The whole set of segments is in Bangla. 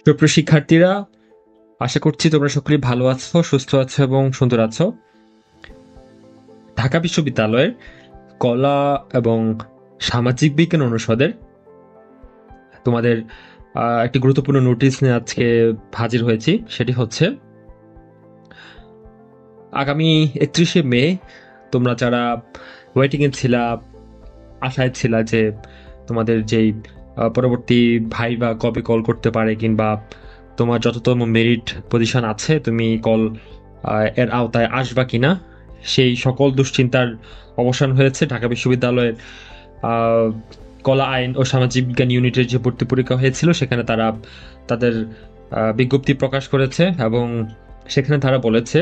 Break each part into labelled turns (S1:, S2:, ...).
S1: সুপ্রিয় শিক্ষার্থীরা, আশা করছি তোমরা সকলেই ভালো আছো, সুস্থ আছো এবং সুন্দর আছো। ঢাকা বিশ্ববিদ্যালয়ের কলা এবং সামাজিক বিজ্ঞান অনুষদের তোমাদের একটি গুরুত্বপূর্ণ নোটিশ নিয়ে আজকে হাজির হয়েছি। সেটি হচ্ছে আগামী 31শে মে তোমরা যারা ওয়েটিংয়ে ছিলা, আশায় ছিলা যে তোমাদের যেই পরবর্তী ভাইবা কবে কল করতে পারে কিংবা তোমার যততম মেরিট পজিশন আছে তুমি কল এর আওতায় আসবা কিনা, সেই সকল দুশ্চিন্তার অবসান হয়েছে। ঢাকা বিশ্ববিদ্যালয়ের কলা আইন ও সামাজিক বিজ্ঞান ইউনিটের যে ভর্তি পরীক্ষা হয়েছিল সেখানে তারা তাদের বিজ্ঞপ্তি প্রকাশ করেছে এবং সেখানে তারা বলেছে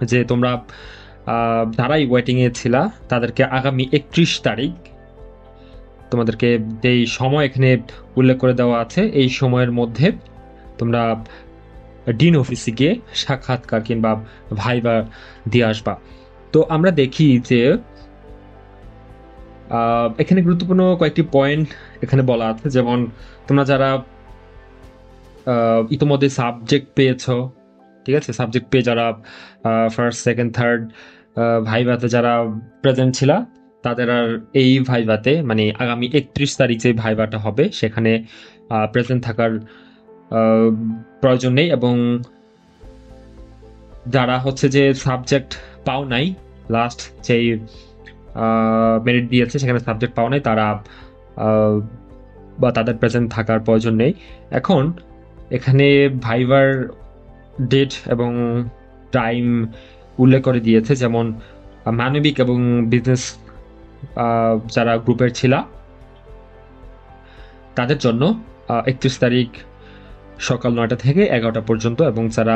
S1: যে তোমরা যারাই ওয়েটিংয়ে ছিলা তাদেরকে আগামী 31 তারিখ তোমাদেরকে যেই সময় এখানে উল্লেখ করে দেওয়া আছে এই সময়ের মধ্যে তোমরা ডিন অফিসে গিয়ে সাক্ষাৎকার কিংবা ভাইবা দিয়ে আসবা। তো আমরা দেখি যে এখানে গুরুত্বপূর্ণ কয়েকটি পয়েন্ট এখানে বলা আছে, যেমন তোমরা যারা ইতিমধ্যে সাবজেক্ট পেয়েছ, ঠিক আছে, সাবজেক্ট পেয়ে যারা ফার্স্ট সেকেন্ড থার্ড ভাইভাতে যারা প্রেজেন্ট ছিলা তাদের আর এই ভাইভাতে মানে আগামী 31 তারিখ যে ভাইভাটা হবে সেখানে প্রেজেন্ট থাকার প্রয়োজন নেই। এবং যারা হচ্ছে যে সাবজেক্ট পাও নাই, লাস্ট যেই মেরিট দিয়েছে সেখানে সাবজেক্ট পাও নাই, তারা বা তাদের প্রেজেন্ট থাকার প্রয়োজন নেই। এখন এখানে ভাইভার ডেট এবং টাইম উল্লেখ করে দিয়েছে, যেমন মানবিক এবং বিজনেস যারা গ্রুপের ছিলা তাদের জন্য 31 তারিখ সকাল 9টা থেকে 11টা পর্যন্ত, এবং যারা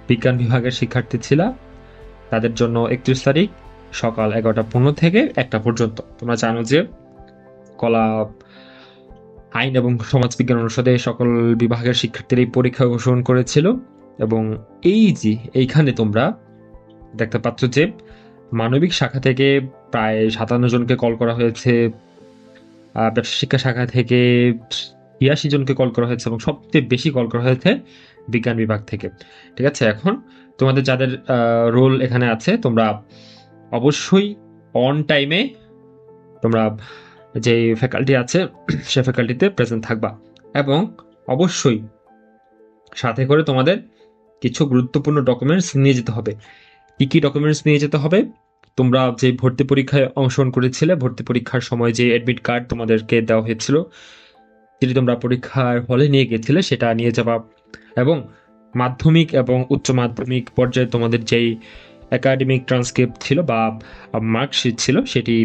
S1: বিজ্ঞান বিভাগের শিক্ষার্থী ছিলা তাদের জন্য 31 তারিখ সকাল 11:15 থেকে 1টা পর্যন্ত। তোমরা জানো যে কলা আইন এবং সমাজবিজ্ঞান অনুষদে সকল বিভাগের শিক্ষার্থীরা এই পরীক্ষা অংশগ্রহণ করেছিল। এবং এই যে এইখানে তোমরা দেখতে পাচ্ছ যে মানবিক শাখা থেকে প্রায় 57 জনকে কল করা হয়েছে, ব্যবসা শিক্ষা শাখা থেকে 82 জনকে কল করা হয়েছে এবং সবচেয়ে বেশি কল করা হয়েছে বিজ্ঞান বিভাগ থেকে। ঠিক আছে, এখন তোমাদের যাদের রোল এখানে আছে তোমরা অবশ্যই অন টাইমে তোমরা যে ফ্যাকাল্টি আছে সে ফ্যাকাল্টিতে প্রেজেন্ট থাকবা, এবং অবশ্যই সাথে করে তোমাদের কিছু গুরুত্বপূর্ণ ডকুমেন্টস নিয়ে যেতে হবে। কি কি ডকুমেন্টস নিয়ে যেতে হবে? তোমরা যে ভর্তি পরীক্ষায় অংশগ্রহণ করেছিলে, ভর্তি পরীক্ষার সময় যে অ্যাডমিট কার্ড তোমাদেরকে দেওয়া হয়েছিল যেটি তোমরা পরীক্ষার হলে নিয়ে গেছিলে সেটা নিয়ে যাবা, এবং মাধ্যমিক এবং উচ্চ মাধ্যমিক পর্যায়ে তোমাদের যেই একাডেমিক ট্রান্সক্রিপ্ট ছিল বা মার্কশিট ছিল সেটি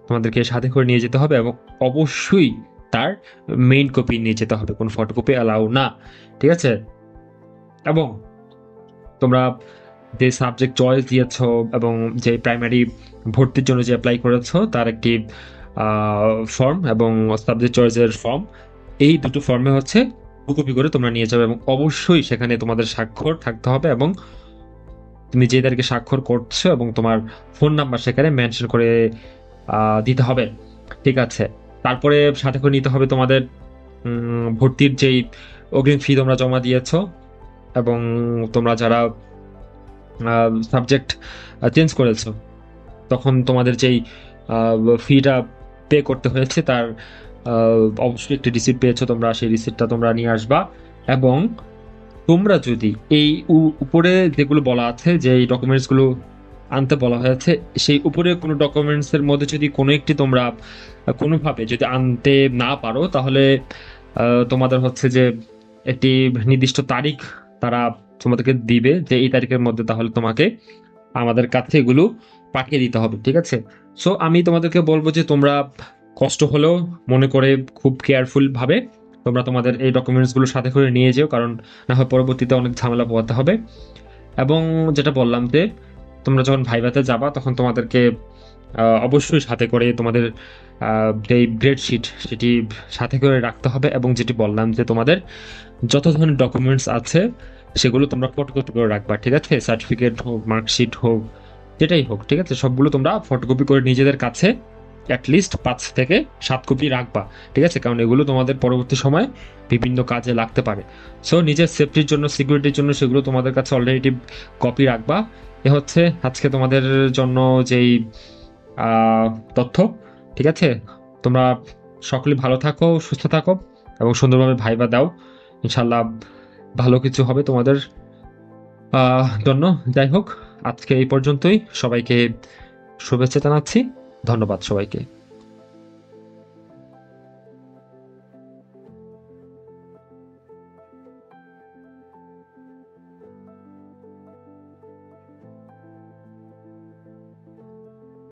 S1: তোমাদেরকে সাথে করে নিয়ে যেতে হবে, এবং অবশ্যই তার মেইন কপি নিয়ে যেতে হবে, কোনো ফটোকপি অ্যালাউ না। ঠিক আছে, এবং তোমরা যে সাবজেক্ট চয়েস দিয়েছ এবং যে প্রাইমারি ভর্তির জন্য যে অ্যাপ্লাই করেছ তার একটি ফর্ম এবং সাবজেক্ট চয়েসের ফর্ম, এই দুটো ফর্মে হচ্ছে কপি করে তোমরা নিয়ে যাবে, এবং অবশ্যই সেখানে তোমাদের স্বাক্ষর থাকতে হবে এবং তুমি যে তারিখে স্বাক্ষর করছো এবং তোমার ফোন নাম্বার সেখানে মেনশন করে দিতে হবে। ঠিক আছে, তারপরে সাথে করে নিতে হবে তোমাদের ভর্তির যেই অগ্রিম ফি তোমরা জমা দিয়েছ, এবং তোমরা যারা সাবজেক্ট চেঞ্জ করেছো তখন তোমাদের যেই ফিটা পে করতে হয়েছে তার অবশ্যই একটি রিসিপ্ট পেয়েছো তোমরা, সেই রিসিপ্টটা তোমরা নিয়ে আসবা। এবং তোমরা যদি এই উপরে যেগুলো বলা আছে যে এই ডকুমেন্টসগুলো আনতে বলা হয়েছে সেই উপরে কোনো ডকুমেন্টসের মধ্যে যদি কোনো একটি তোমরা কোনোভাবে যদি আনতে না পারো তাহলে তোমাদের হচ্ছে যে একটি নির্দিষ্ট তারিখ তারা তোমাদেরকে দিবে যে এই তারিখের মধ্যে তাহলে তোমাকে আমাদের কাছে এগুলো পাঠিয়ে দিতে হবে। ঠিক আছে, সো আমি তোমাদেরকে বলবো যে তোমরা কষ্ট হলেও মনে করে খুব কেয়ারফুল ভাবে তোমরা তোমাদের এই ডকুমেন্টসগুলো সাথে করে নিয়ে যেও, কারণ না হয় পরবর্তীতে অনেক ঝামেলা পোহাতে হবে। এবং যেটা বললাম যে তোমরা যখন ভাইভাতে যাবা তখন তোমাদেরকে অবশ্যই সাথে করে তোমাদের যে গ্রেড শিট সেটি সাথে করে রাখতে হবে, এবং যেটি বললাম যে তোমাদের যত ধরনের ডকুমেন্টস আছে সেগুলো তোমরা ফটোকপি করে রাখবা। ঠিক আছে, সার্টিফিকেট হোক, মার্কশিট হোক, যেটাই হোক, ঠিক আছে, সবগুলো তোমরা ফটোকপি করে নিজেদের কাছে অ্যাটলিস্ট 5 থেকে 7 কপি রাখবা, ঠিক আছে? কারণ এগুলো তোমাদের পরবর্তী সময় বিভিন্ন কাজে লাগতে পারে। সো নিজের সেফটির জন্য, সিকিউরিটির জন্য সেগুলো তোমাদের কাছে অলরেডি কপি রাখবা। এ হচ্ছে আজকে তোমাদের জন্য যেই আহ, তথ্য, ঠিক আছে? তোমরা সকলে ভালো থাকো, সুস্থ থাকো এবং সুন্দরভাবে ভাইবা দাও। ইনশাল্লাহ ভালো কিছু হবে তোমাদের জন্য। যাই হোক, আজকে এই পর্যন্তই। সবাইকে শুভেচ্ছা জানাচ্ছি। ধন্যবাদ সবাইকে।